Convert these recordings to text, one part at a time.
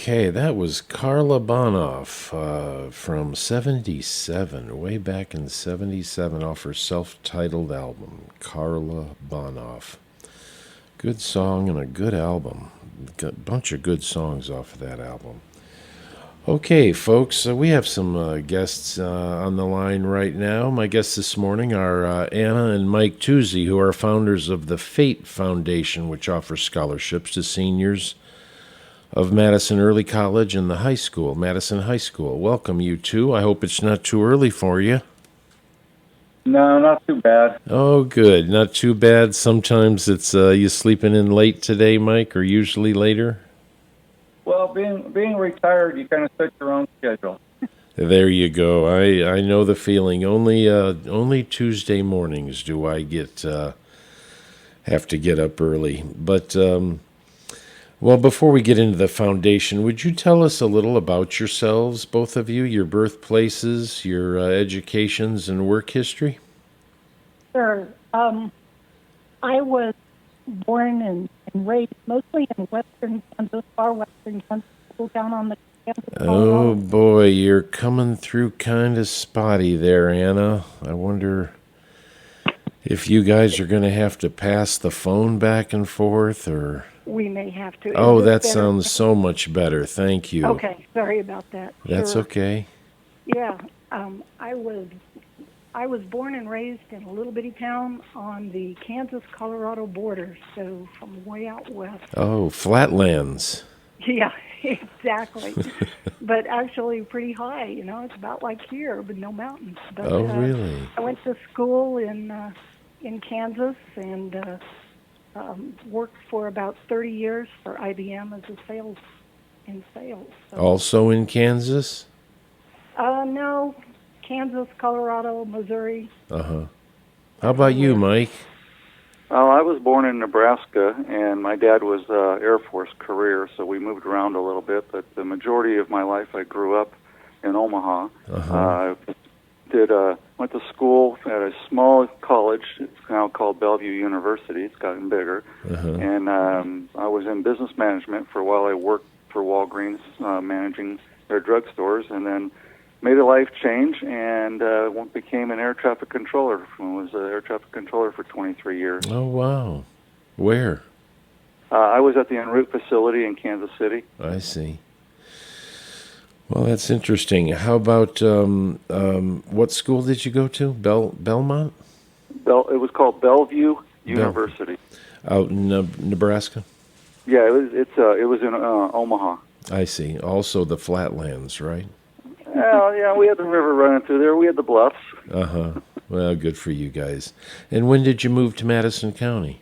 Okay, that was Carla Bonoff from 77, way back in 77, off her self-titled album, Carla Bonoff. Good song and a good album. Got a bunch of good songs off of that album. Okay, folks, we have some guests on the line right now. My guests this morning are Anna and Mike Tuzzi, who are founders of the FATE Foundation, which offers scholarships to seniors of Madison Early College and the high school, Madison High School. Welcome, you two. I hope it's not too early for you. No, not too bad. Oh, good. Not too bad. Sometimes it's you sleeping in late today, Mike, or usually later? Well, being retired, you kind of set your own schedule. There you go. I know the feeling. Only Tuesday mornings do I have to get up early. But well, before we get into the foundation, would you tell us a little about yourselves, both of you, your birthplaces, your educations, and work history? Sure. I was born and raised mostly in western Kansas, far western Kansas, down on the Kansas. Oh, boy, you're coming through kind of spotty there, Anna. I wonder if you guys are going to have to pass the phone back and forth, or... We may have to. Oh, that sounds so much better. Thank you. Okay, sorry about that. That's Sure. okay. Yeah, I was born and raised in a little bitty town on the Kansas-Colorado border, so from way out west. Oh, flatlands. Yeah, exactly. But actually pretty high, it's about like here, but no mountains. But, oh, really? I went to school in Kansas and worked for about 30 years for IBM as a sales. So. Also in Kansas? No, Kansas, Colorado, Missouri. Uh-huh. How about you, Mike? Well, I was born in Nebraska, and my dad was Air Force career, so we moved around a little bit. But the majority of my life, I grew up in Omaha. Uh-huh. Went to school at a small college. It's now called Bellevue University. It's gotten bigger. Uh-huh. And I was in business management for a while. I worked for Walgreens, managing their drugstores, and then made a life change and became an air traffic controller. I was an air traffic controller for 23 years. Oh, wow. Where? I was at the en route facility in Kansas City. I see. Well, that's interesting. How about what school did you go to? Belmont? It was called Bellevue University. Out in Nebraska? Yeah, it was in Omaha. I see. Also the flatlands, right? Well, yeah, we had the river running through there. We had the bluffs. Uh-huh. Well, good for you guys. And when did you move to Madison County?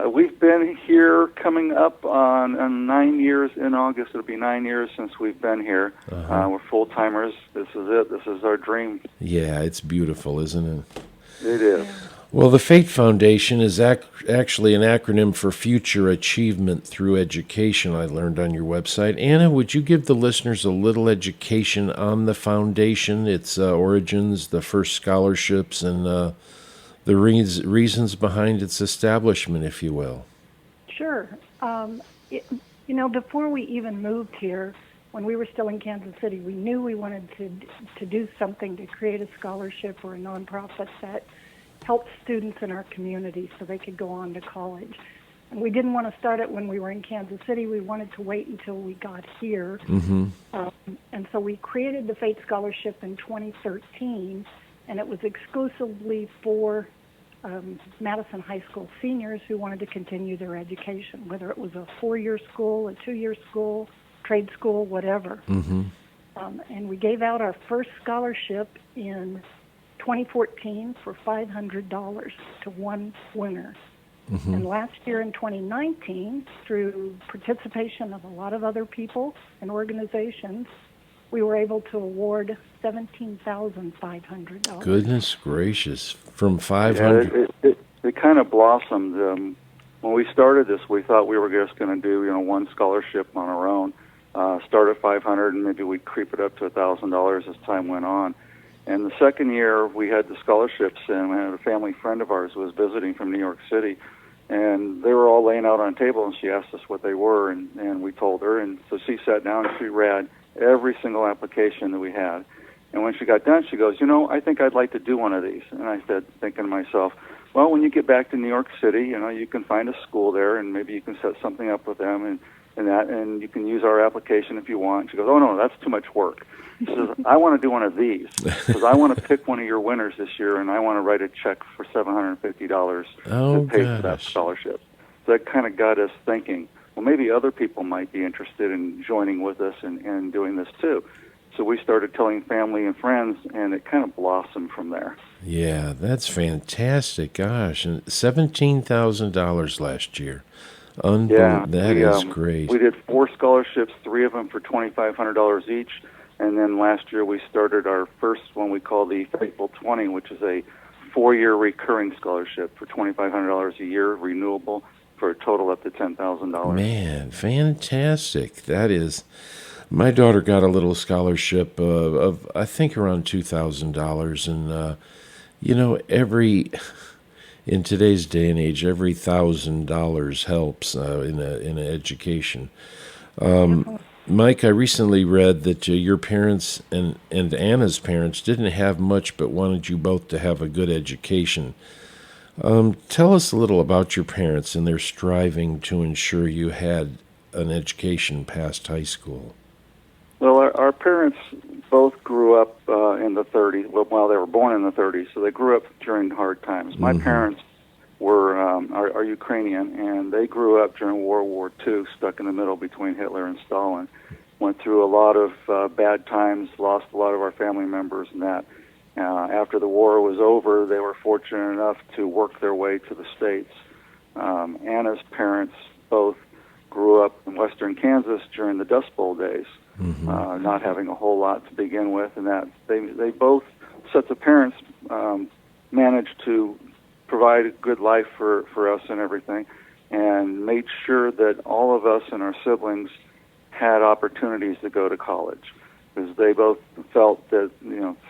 We've been here coming up on 9 years in August. It'll be 9 years since we've been here. Uh-huh. We're full-timers. This is it. This is our dream. Yeah, it's beautiful, isn't it? It is. Well, the FATE Foundation is actually an acronym for Future Achievement Through Education, I learned on your website. Anna, would you give the listeners a little education on the foundation, its origins, the first scholarships, and the reasons behind its establishment, if you will? Sure. Before we even moved here, when we were still in Kansas City, we knew we wanted to do something to create a scholarship or a nonprofit that helped students in our community so they could go on to college. And we didn't want to start it when we were in Kansas City. We wanted to wait until we got here. Mm-hmm. And so we created the FATE Scholarship in 2013, and it was exclusively for Madison High School seniors who wanted to continue their education, whether it was a 4-year school, a 2-year school, trade school, whatever. Mm-hmm. And we gave out our first scholarship in 2014 for $500 to one winner. Mm-hmm. And last year in 2019, through participation of a lot of other people and organizations, we were able to award $17,500. Goodness gracious, from 500. Yeah, it kind of blossomed. When we started this, we thought we were just going to do one scholarship on our own, start at $500, and maybe we'd creep it up to $1,000 as time went on. And the second year, we had the scholarships, and we had a family friend of ours who was visiting from New York City, And they were all laying out on a table, and she asked us what they were, and we told her. And so she sat down and she read every single application that we had. And when she got done, she goes, I think I'd like to do one of these. And I said, thinking to myself, well, when you get back to New York City, you can find a school there, and maybe you can set something up with them, and you can use our application if you want. She goes, oh, no, that's too much work. She says, I want to do one of these, because I want to pick one of your winners this year, and I want to write a check for $750 to pay for that scholarship. So that kind of got us thinking, well, maybe other people might be interested in joining with us and doing this too. So we started telling family and friends, and it kind of blossomed from there. Yeah, that's fantastic. Gosh, and $17,000 last year. Yeah, that is great. We did 4 scholarships, 3 of them for $2,500 each. And then last year we started our first one we call the Faithful 20, which is a 4-year recurring scholarship for $2,500 a year, renewable, for a total up to $10,000. Man, fantastic. That is... My daughter got a little scholarship of I think, around $2,000. And, in today's day and age, every $1,000 helps in an education. Mike, I recently read that your parents and Anna's parents didn't have much but wanted you both to have a good education. Tell us a little about your parents and their striving to ensure you had an education past high school. Well, our parents both grew up in the 30s. Well, they were born in the 30s, so they grew up during hard times. My parents are Ukrainian, and they grew up during World War II, stuck in the middle between Hitler and Stalin. Went through a lot of bad times, lost a lot of our family members, and that. After the war was over, they were fortunate enough to work their way to the States. Anna's parents both grew up in western Kansas during the Dust Bowl days, not having a whole lot to begin with, and that they both sets of parents managed to provide a good life for us and everything, and made sure that all of us and our siblings had opportunities to go to college, because they both felt that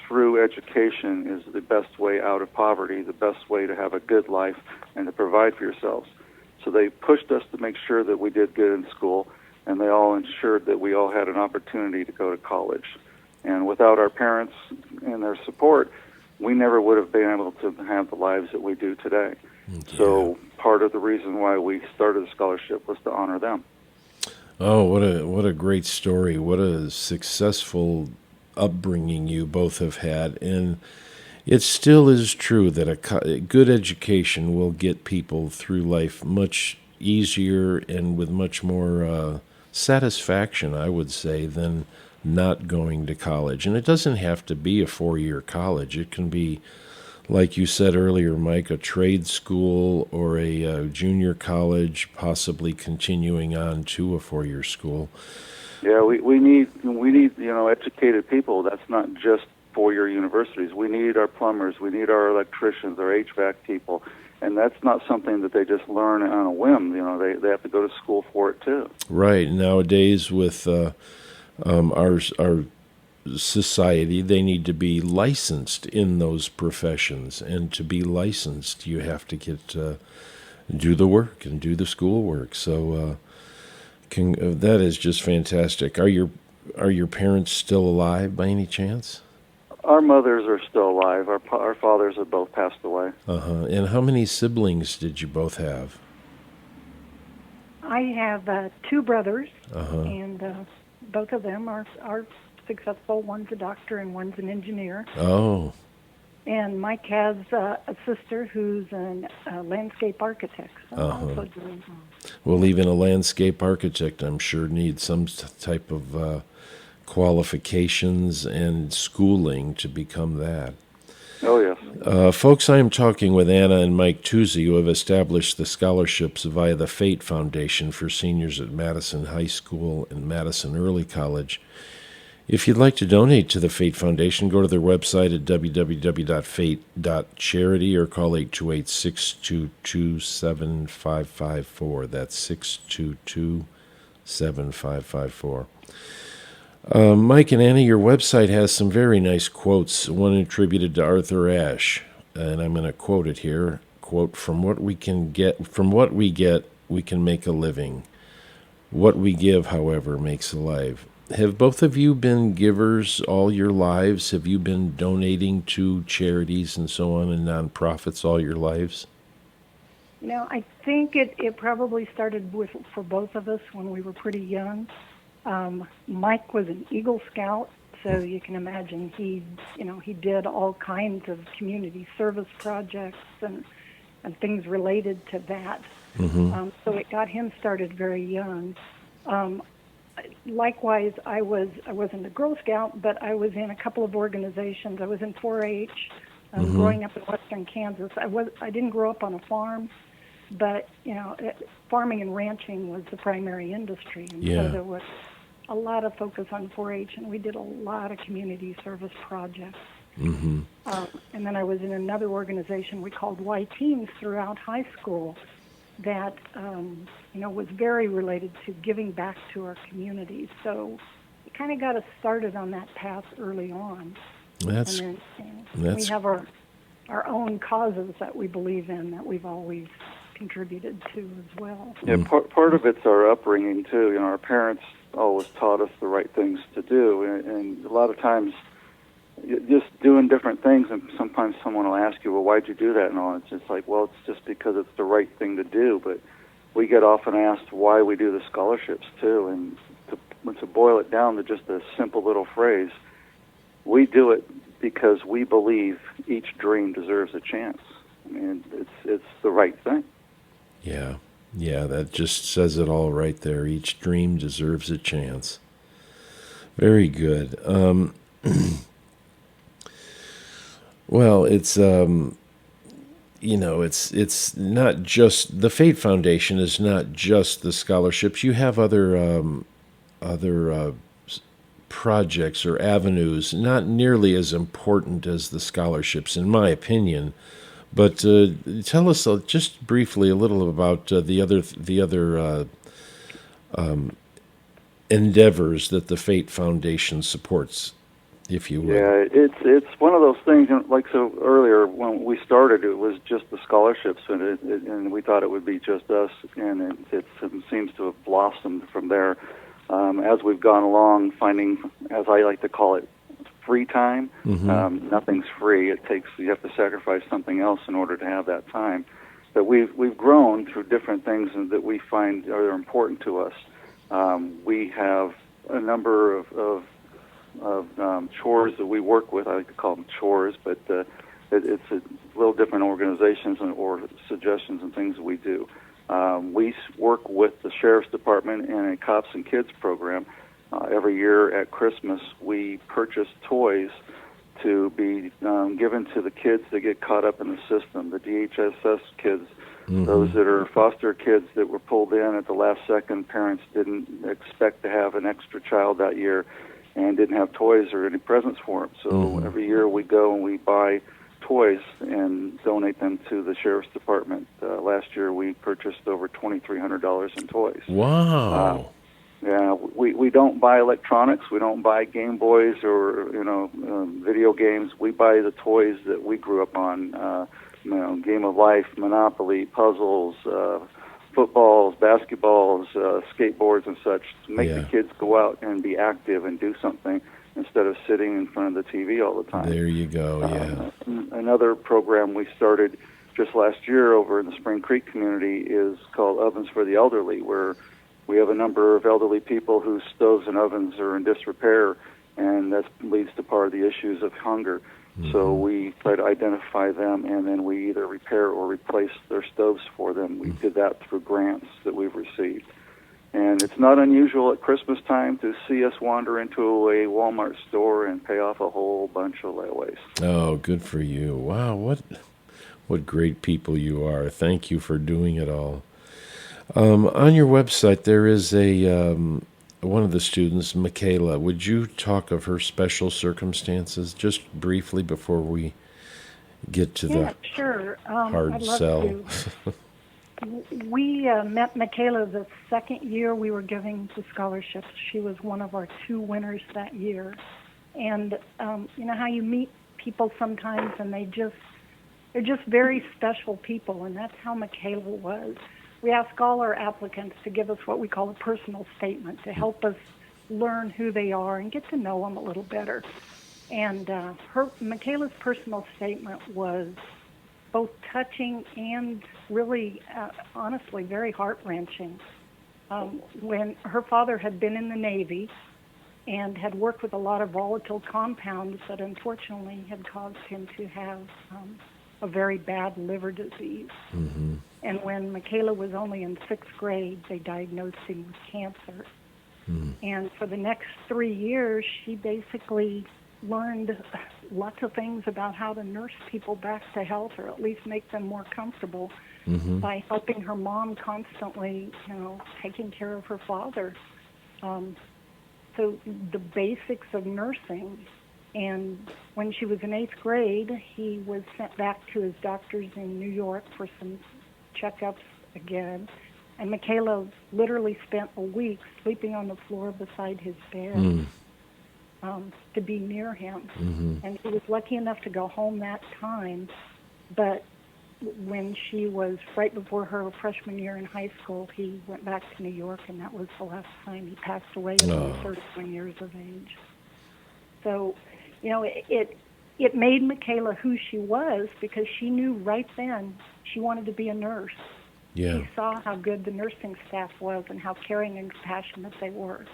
through education is the best way out of poverty, the best way to have a good life and to provide for yourselves. So they pushed us to make sure that we did good in school, and they all ensured that we all had an opportunity to go to college. And without our parents and their support, we never would have been able to have the lives that we do today. Yeah. So part of the reason why we started the scholarship was to honor them. Oh, what a great story. What a successful upbringing you both have had. And it still is true that a good education will get people through life much easier and with much more satisfaction, I would say, than not going to college. And it doesn't have to be a 4-year college. It can be, like you said earlier, Mike, a trade school or a junior college, possibly continuing on to a 4-year school. Yeah, we need educated people. That's not just 4-year universities. We need our plumbers, we need our electricians, our HVAC people, and that's not something that they just learn on a whim. They have to go to school for it too. Right. Nowadays, with our society, they need to be licensed in those professions, and to be licensed, you have to get do the work and do the school work. So that is just fantastic. Are your parents still alive by any chance? Our mothers are still alive. Our fathers have both passed away. And how many siblings did you both have? I have 2 brothers, and both of them are successful. One's a doctor and one's an engineer. Oh. And Mike has a sister who's a landscape architect. So well, even a landscape architect, I'm sure, needs some type of qualifications and schooling to become that. Oh, yes. Folks, I am talking with Anna and Mike Tuzzi, who have established the scholarships via the FATE Foundation for seniors at Madison High School and Madison Early College. If you'd like to donate to the FATE Foundation, go to their website at www.fate.charity or call 828-622-7554. That's 622-7554. Mike and Annie, your website has some very nice quotes, one attributed to Arthur Ashe, and I'm going to quote it here. quote, from what we get, we can make a living. What we give, however, makes alive. Have both of you been givers all your lives? Have you been donating to charities and so on and nonprofits all your lives? I think it probably started for both of us when we were pretty young. Mike was an Eagle Scout, so you can imagine he did all kinds of community service projects and things related to that. Mm-hmm. So it got him started very young. Likewise, I wasn't a Girl Scout, but I was in a couple of organizations. I was in 4-H. Growing up in western Kansas, I didn't grow up on a farm, but farming and ranching was the primary industry, and so there was a lot of focus on 4-H, and we did a lot of community service projects. Mm-hmm. And then I was in another organization we called Y Teens throughout high school that was very related to giving back to our communities. So it kind of got us started on that path early on. And then we have our own causes that we believe in that we've always contributed to as well. Yeah, part of it's our upbringing too. Our parents always taught us the right things to do, and a lot of times just doing different things, and sometimes someone will ask you, well, why'd you do that and all? It's just like, well, it's just because it's the right thing to do. But we get often asked why we do the scholarships too, and to boil it down to just a simple little phrase, we do it because we believe each dream deserves a chance. I mean, it's the right thing. Yeah, that just says it all right there. Each dream deserves a chance. Very good. Well, it's it's not just the Fate Foundation is not just the scholarships. You have other projects or avenues, not nearly as important as the scholarships, in my opinion. But tell us just briefly a little about the other endeavors that the Fate Foundation supports, if you will. Yeah, it's one of those things. Like so earlier, when we started, it was just the scholarships, and we thought it would be just us, and it seems to have blossomed from there. As we've gone along, finding, as I like to call it, free time. Mm-hmm. Nothing's free. You have to sacrifice something else in order to have that time. But we've grown through different things that we find are important to us. We have a number of chores that we work with. I like to call them chores, but it's a little different organizations or suggestions and things that we do. We work with the Sheriff's Department and a Cops and Kids program. Every year at Christmas, we purchase toys to be given to the kids that get caught up in the system, the DHSS kids, those that are foster kids that were pulled in at the last second. Parents didn't expect to have an extra child that year and didn't have toys or any presents for them. So every year we go and we buy toys and donate them to the Sheriff's Department. Last year we purchased over $2,300 in toys. Wow. Yeah, we don't buy electronics. We don't buy Game Boys or video games. We buy the toys that we grew up on. Game of Life, Monopoly, puzzles, footballs, basketballs, skateboards, and such to make the kids go out and be active and do something instead of sitting in front of the TV all the time. There you go. Yeah. Another program we started just last year over in the Spring Creek community is called Ovens for the Elderly, where we have a number of elderly people whose stoves and ovens are in disrepair, and that leads to part of the issues of hunger. So we try to identify them, and then we either repair or replace their stoves for them. We did that through grants that we've received. And it's not unusual at Christmas time to see us wander into a Walmart store and pay off a whole bunch of layaways. Oh, good for you. Wow, what great people you are. Thank you for doing it all. On your website, there is one of the students, Michaela. Would you talk of her special circumstances just briefly before we get to the hard I'd love sell? To. We met Michaela the second year we were giving the scholarships. She was one of our 2 winners that year. And you know how you meet people sometimes and they just they're just very special people, and that's how Michaela was. We ask all our applicants to give us what we call a personal statement to help us learn who they are and get to know them a little better. And Michaela's personal statement was both touching and really, honestly, very heart-wrenching. When her father had been in the Navy and had worked with a lot of volatile compounds that unfortunately had caused him to have a very bad liver disease. Mm-hmm. And when Michaela was only in 6th grade, they diagnosed him with cancer. Mm-hmm. And for the next 3 years, she basically learned lots of things about how to nurse people back to health, or at least make them more comfortable, Mm-hmm. by helping her mom constantly, taking care of her father. So the basics of nursing. And when she was in 8th grade, he was sent back to his doctors in New York for some checkups again. And Michaela literally spent a week sleeping on the floor beside his bed. Mm. To be near him. Mm-hmm. And he was lucky enough to go home that time, but when she was right before her freshman year in high school, he went back to New York, and that was the last time. He passed away at only 31 years of age. So, it made Michaela who she was, because she knew right then she wanted to be a nurse. Yeah. She saw how good the nursing staff was and how caring and compassionate they were.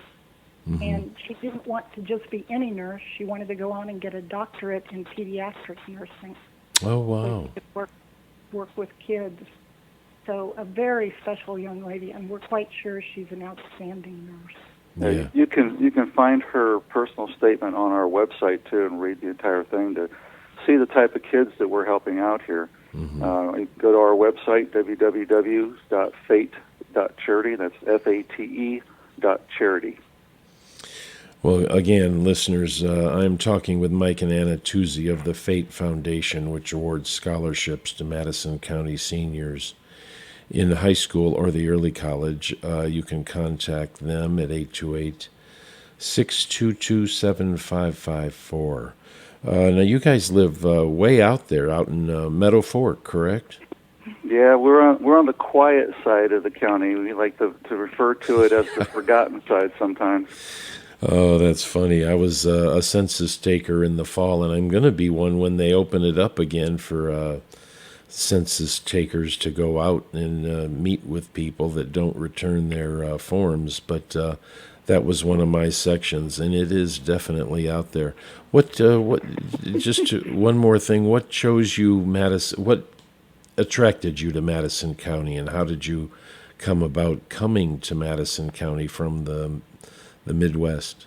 Mm-hmm. And she didn't want to just be any nurse. She wanted to go on and get a doctorate in pediatric nursing. Oh, wow. So she could work with kids. So a very special young lady, and we're quite sure she's an outstanding nurse. Yeah. You can find her personal statement on our website too, and read the entire thing to see the type of kids that we're helping out here. Mm-hmm. Go to our website, www.fate.charity. That's FATE.charity. Well, again, listeners, I'm talking with Mike and Anna Tuzzi of the Fate Foundation, which awards scholarships to Madison County seniors in high school or the early college. You can contact them at 828-622-7554. Now, you guys live way out there, out in Meadow Fork, correct? Yeah, we're on the quiet side of the county. We like to refer to it as the forgotten side sometimes. Oh, that's funny. I was a census taker in the fall, and I'm going to be one when they open it up again for census takers to go out and meet with people that don't return their forms. But that was one of my sections, and it is definitely out there. One more thing. What chose you, Madison? What attracted you to Madison County, and how did you come about coming to Madison County from the Midwest?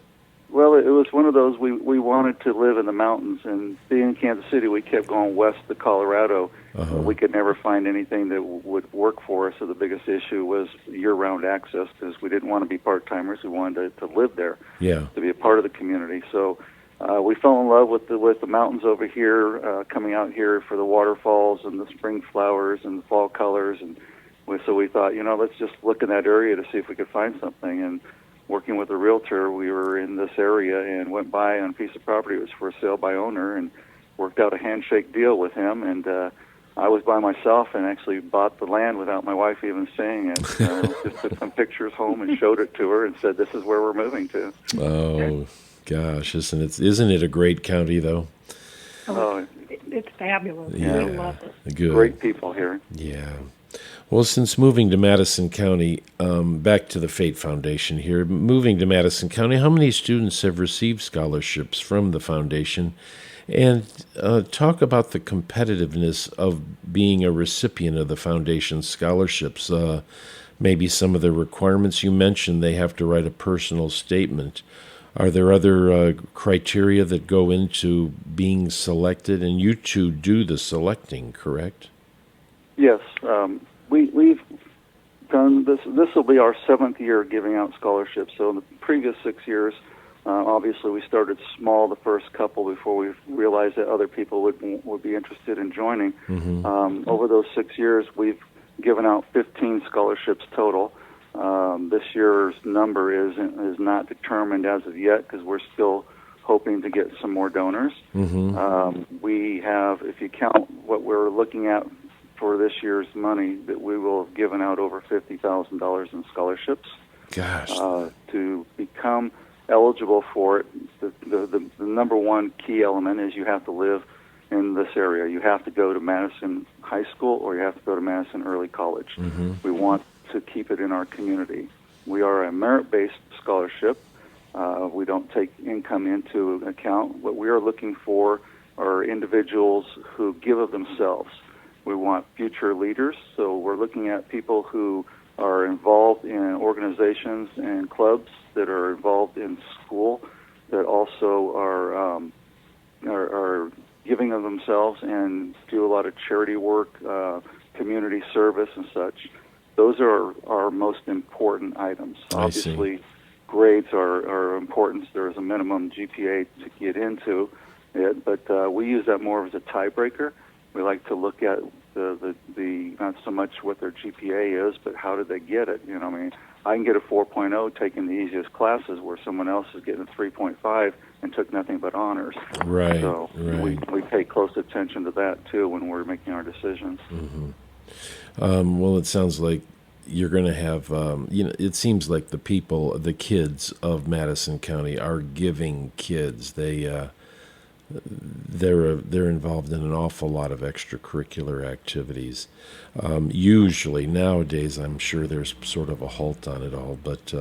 Well, it was one of those, we wanted to live in the mountains, and being in Kansas City, we kept going west to Colorado. Uh-huh. We could never find anything that would work for us, so the biggest issue was year-round access, because we didn't want to be part-timers. We wanted to live there, Yeah. to be a part of the community. So we fell in love with the mountains over here, coming out here for the waterfalls and the spring flowers and the fall colors, and so we thought, let's just look in that area to see if we could find something. And working with a realtor, we were in this area and went by on a piece of property. It was for sale by owner, and worked out a handshake deal with him. And I was by myself and actually bought the land without my wife even seeing it. Just took some pictures home and showed it to her and said, "This is where we're moving to." Oh, gosh, isn't it a great county, though? Oh, it's fabulous. Yeah. We love it. Good. Great people here. Yeah. Well, since moving to Madison County, back to the Fate Foundation here, moving to Madison County, how many students have received scholarships from the foundation? And talk about the competitiveness of being a recipient of the foundation's scholarships. Maybe some of the requirements you mentioned, they have to write a personal statement. Are there other criteria that go into being selected? And you two do the selecting, correct? Yes. We've done this. This will be our 7th year giving out scholarships. So in the previous 6 years, obviously we started small the first couple before we realized that other people would be interested in joining. Mm-hmm. Over those 6 years, we've given out 15 scholarships total. This year's number is not determined as of yet, because we're still hoping to get some more donors. We have, if you count what we're looking at for this year's money, that we will have given out over $50,000 in scholarships. Gosh. To become eligible for it, the number one key element is you have to live in this area. You have to go to Madison High School or you have to go to Madison Early College. We want to keep it in our community. We are a merit-based scholarship. We don't take income into account. What we are looking for are individuals who give of themselves. We want future leaders, so we're looking at people who are involved in organizations and clubs, that are involved in school, that also are giving of themselves and do a lot of charity work, community service and such. Those are our most important items. Obviously, grades are important. There is a minimum GPA to get into it, but we use that more as a tiebreaker. We like to look at the not so much what their GPA is, but how did they get it? I mean, I can get a 4.0 taking the easiest classes where someone else is getting a 3.5 and took nothing but honors. Right. So we pay close attention to that too when we're making our decisions. Well, it sounds like you're going to have, it seems like the kids of Madison County are giving kids. They're involved in an awful lot of extracurricular activities. Usually nowadays, I'm sure there's sort of a halt on it all. But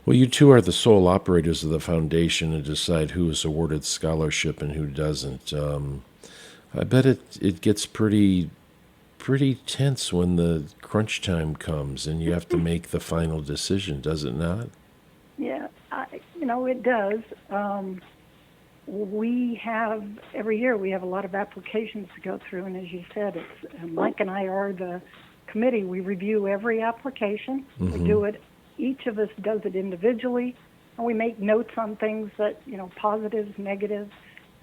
well, you two are the sole operators of the foundation and decide who is awarded scholarship and who doesn't. I bet it gets pretty tense when the crunch time comes and you have to make the final decision, does it not? Yeah, it does. We have, every year we have a lot of applications to go through, and as you said, it's Mike and I are the committee. We review every application. We do it, each of us does it individually, and we make notes on things that, positives, negatives.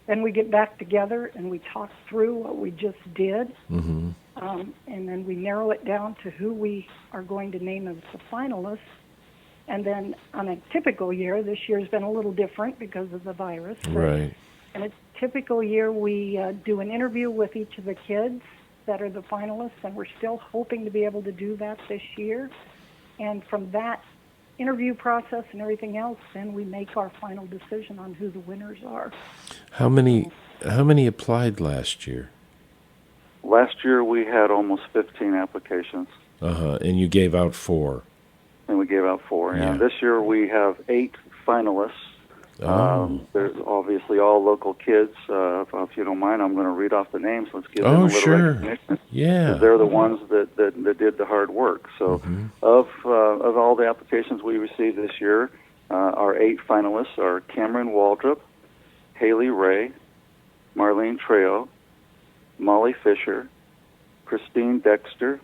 Then we get back together and we talk through what we just did, and then we narrow it down to who we are going to name as the finalists. And then on a typical year, this year's been a little different because of the virus. Right. In a typical year, we do an interview with each of the kids that are the finalists, and we're still hoping to be able to do that this year. And from that interview process and everything else, then we make our final decision on who the winners are. How many applied last year? Last year we had almost 15 applications. And you gave out 4. And we gave out 4. Yeah. And this year we have 8 finalists. There's obviously all local kids. If you don't mind, I'm going to read off the names. Let's give them a little recognition. Yeah. They're the ones that did the hard work. So of all the applications we received this year, our 8 finalists are Cameron Waldrop, Haley Ray, Marlene Trejo, Molly Fisher, Christine Dexter,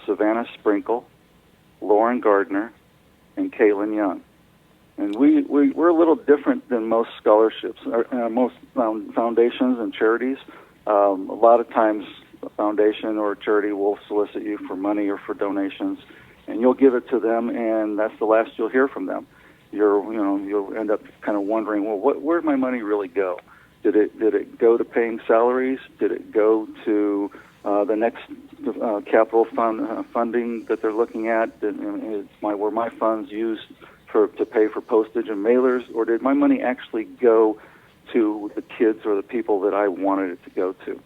Savannah Sprinkle, Lauren Gardner, and Caitlin Young. And we're a little different than most scholarships, most foundations and charities. A lot of times a foundation or a charity will solicit you for money or for donations, and you'll give it to them, and that's the last you'll hear from them. You'll end up kind of wondering, well, where'd my money really go? Did it go to paying salaries? Did it go to the next capital funding that they're looking at? Were my funds used to pay for postage and mailers, or did my money actually go to the kids or the people that I wanted it to go to?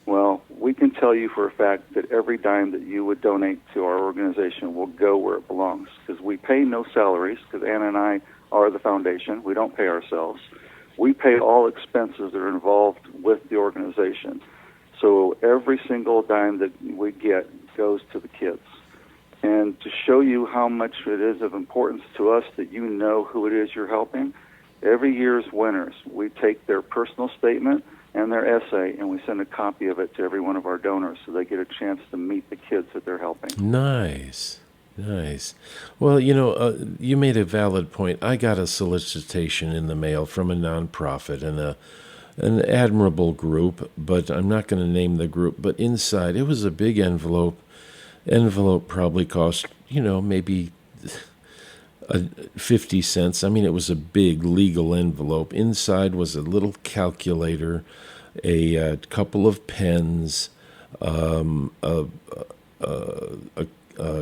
Well, we can tell you for a fact that every dime that you would donate to our organization will go where it belongs, because we pay no salaries, because Anna and I are the foundation. We don't pay ourselves. We pay all expenses that are involved with the organization. So every single dime that we get goes to the kids. And to show you how much it is of importance to us that you know who it is you're helping, every year's winners, we take their personal statement and their essay, and we send a copy of it to every one of our donors so they get a chance to meet the kids that they're helping. Nice. Well, you made a valid point. I got a solicitation in the mail from a nonprofit and an admirable group, but I'm not going to name the group. But inside, it was a big envelope. Envelope probably cost, maybe 50 cents. I mean, it was a big legal envelope. Inside was a little calculator, a couple of pens, a, a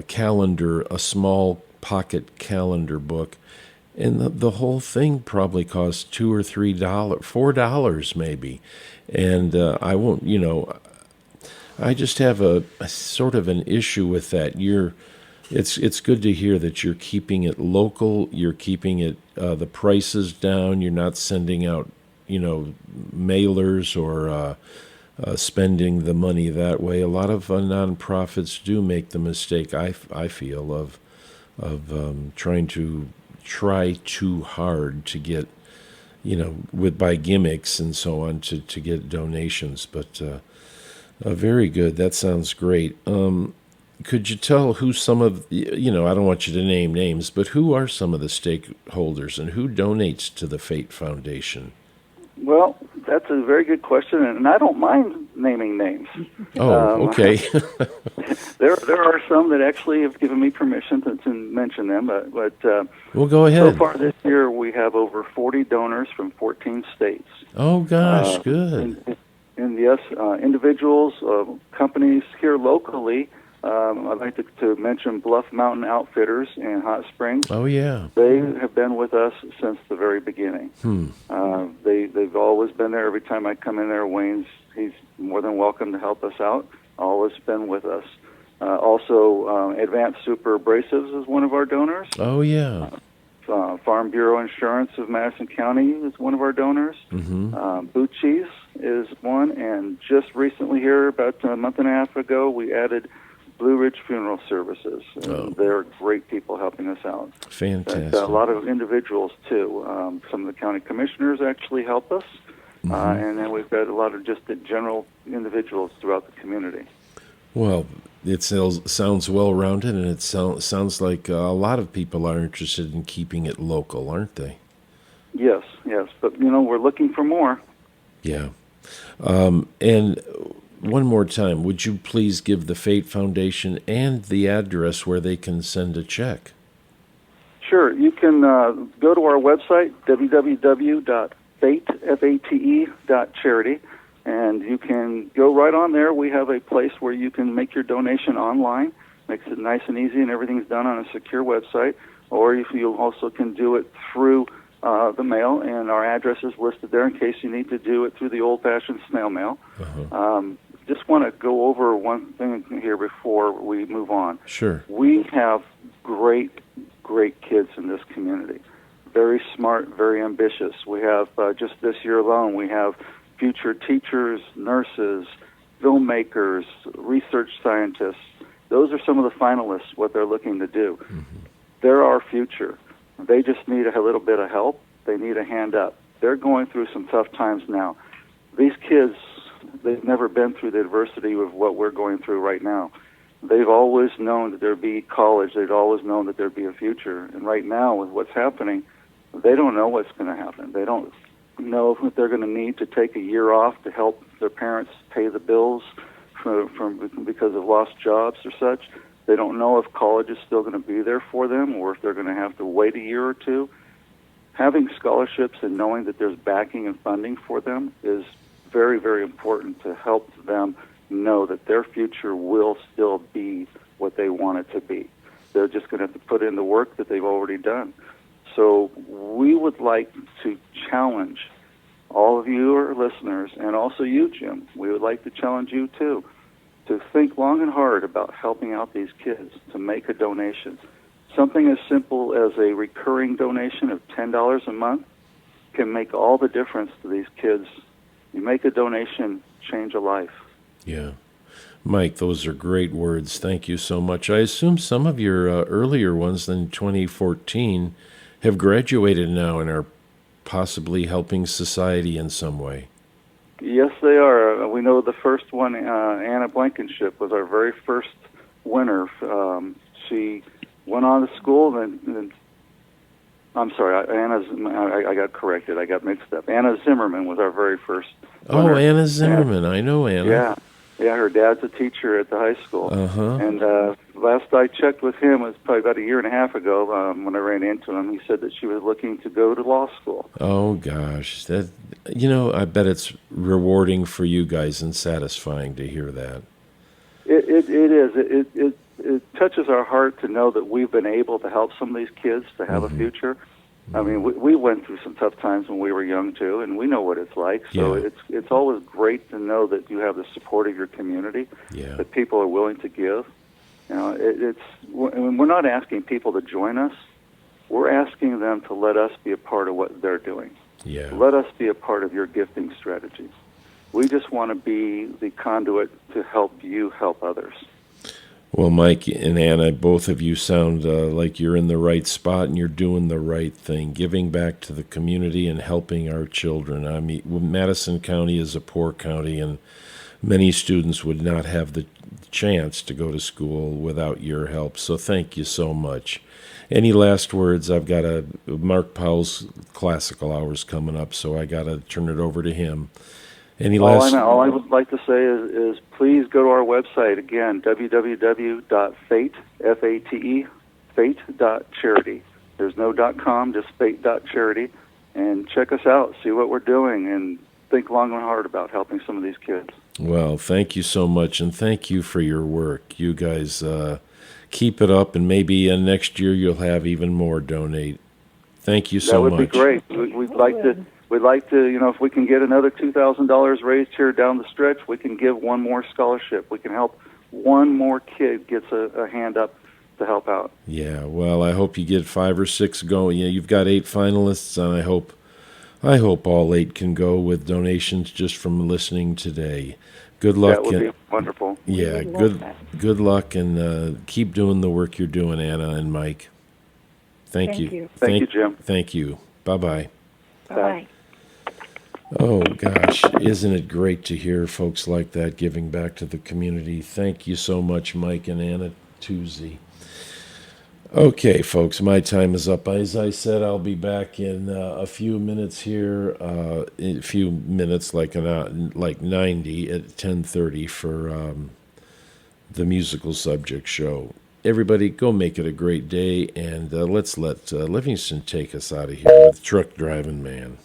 calendar, a small pocket calendar book, and the whole thing probably cost $2 or $3, $4 maybe. And I won't, I just have a sort of an issue with that. It's good to hear that you're keeping it local. You're keeping it the prices down. You're not sending out, mailers or spending the money that way. A lot of nonprofits do make the mistake. I feel of try too hard to get, by gimmicks and so on to get donations. But very good. That sounds great. Could you tell who some of, I don't want you to name names, but who are some of the stakeholders and who donates to the Fate Foundation? Well, that's a very good question, and I don't mind naming names. Oh, okay. There are some that actually have given me permission to mention them, but well, go ahead. So far this year, we have over 40 donors from 14 states. Oh, gosh, good. And yes, individuals, companies here locally. I'd like to mention Bluff Mountain Outfitters in Hot Springs. Oh, yeah. They have been with us since the very beginning. They've always been there. Every time I come in there, he's more than welcome to help us out. Always been with us. Also, Advanced Super Abrasives is one of our donors. Oh, yeah. Farm Bureau Insurance of Madison County is one of our donors. Boot Cheese is one. And just recently here, about a month and a half ago, we added Blue Ridge Funeral Services. They're great people helping us out. Fantastic. A lot of individuals, too. Some of the county commissioners actually help us. And then we've got a lot of just the general individuals throughout the community. Well, it sounds well-rounded, and it sounds like a lot of people are interested in keeping it local, aren't they? Yes. But, we're looking for more. Yeah. And one more time, would you please give the Fate Foundation and the address where they can send a check? Sure. You can go to our website, www.fate.charity, and you can go right on there. We have a place where you can make your donation online. Makes it nice and easy, and everything's done on a secure website. Or if you also can do it through the mail, and our address is listed there in case you need to do it through the old-fashioned snail mail. Just want to go over one thing here before we move on. Sure. We have great kids in this community. Very smart, very ambitious. We have, just this year alone, we have future teachers, nurses, filmmakers, research scientists. Those are some of the finalists, what they're looking to do. They're our future. They just need a little bit of help. They need a hand up. They're going through some tough times now. These kids, they've never been through the adversity of what we're going through right now. They've always known that there'd be college. They've always known that there'd be a future. And right now, with what's happening, they don't know what's going to happen. They don't know if they're going to need to take a year off to help their parents pay the bills because of lost jobs or such. They don't know if college is still going to be there for them or if they're going to have to wait a year or two. Having scholarships and knowing that there's backing and funding for them is very, very important to help them know that their future will still be what they want it to be. They're just going to have to put in the work that they've already done. So we would like to challenge all of you, our listeners, and also you, Jim. We would like to challenge you, too, to think long and hard about helping out these kids, to make a donation. Something as simple as a recurring donation of $10 a month can make all the difference to these kids. You make a donation, change a life. Yeah. Mike, those are great words. Thank you so much. I assume some of your earlier ones in 2014 have graduated now and are possibly helping society in some way. Yes, they are. We know the first one, Anna Blankenship, was our very first winner. She went on to school, and I'm sorry, I got corrected. I got mixed up. Anna Zimmerman was our very first winner. Oh, Anna Zimmerman. I know Anna. Yeah, her dad's a teacher at the high school. And last I checked with him, it was probably about a year and a half ago when I ran into him. He said that she was looking to go to law school. Oh gosh, that I bet it's rewarding for you guys and satisfying to hear that. It is. It touches our heart to know that we've been able to help some of these kids to have a future. I mean, we went through some tough times when we were young too, and we know what it's like. So it's always great to know that you have the support of your community, that people are willing to give. You know, we're not asking people to join us. We're asking them to let us be a part of what they're doing. Yeah. Let us be a part of your gifting strategy. We just want to be the conduit to help you help others. Well, Mike and Anna, both of you sound like you're in the right spot and you're doing the right thing, giving back to the community and helping our children. I mean, Madison County is a poor county, and many students would not have the chance to go to school without your help. So thank you so much. Any last words? I've got Mark Powell's classical hours coming up, so I got to turn it over to him. All I would like to say is please go to our website again, www.fate, F-A-T-E, fate.charity. There's no .com, just fate.charity, and check us out, see what we're doing, and think long and hard about helping some of these kids. Well, thank you so much, and thank you for your work. You guys keep it up, and maybe next year you'll have even more donate. Thank you so much. That would be great. We'd like to, if we can get another $2,000 raised here down the stretch, we can give one more scholarship. We can help one more kid gets a hand up to help out. Yeah, well, I hope you get 5 or 6 going. Yeah, you've got 8 finalists, and I hope all 8 can go with donations just from listening today. Good luck. That would be wonderful. Yeah, good luck, and keep doing the work you're doing, Anna and Mike. Thank you. Thank you, Jim. Thank you. Bye-bye. Bye. Oh, gosh, isn't it great to hear folks like that giving back to the community? Thank you so much, Mike and Anna Tuesday. Okay, folks, my time is up. As I said, I'll be back in a few minutes here, like 90 at 10:30 for the musical subject show. Everybody, go make it a great day, and let's let Livingston take us out of here with Truck Driving Man.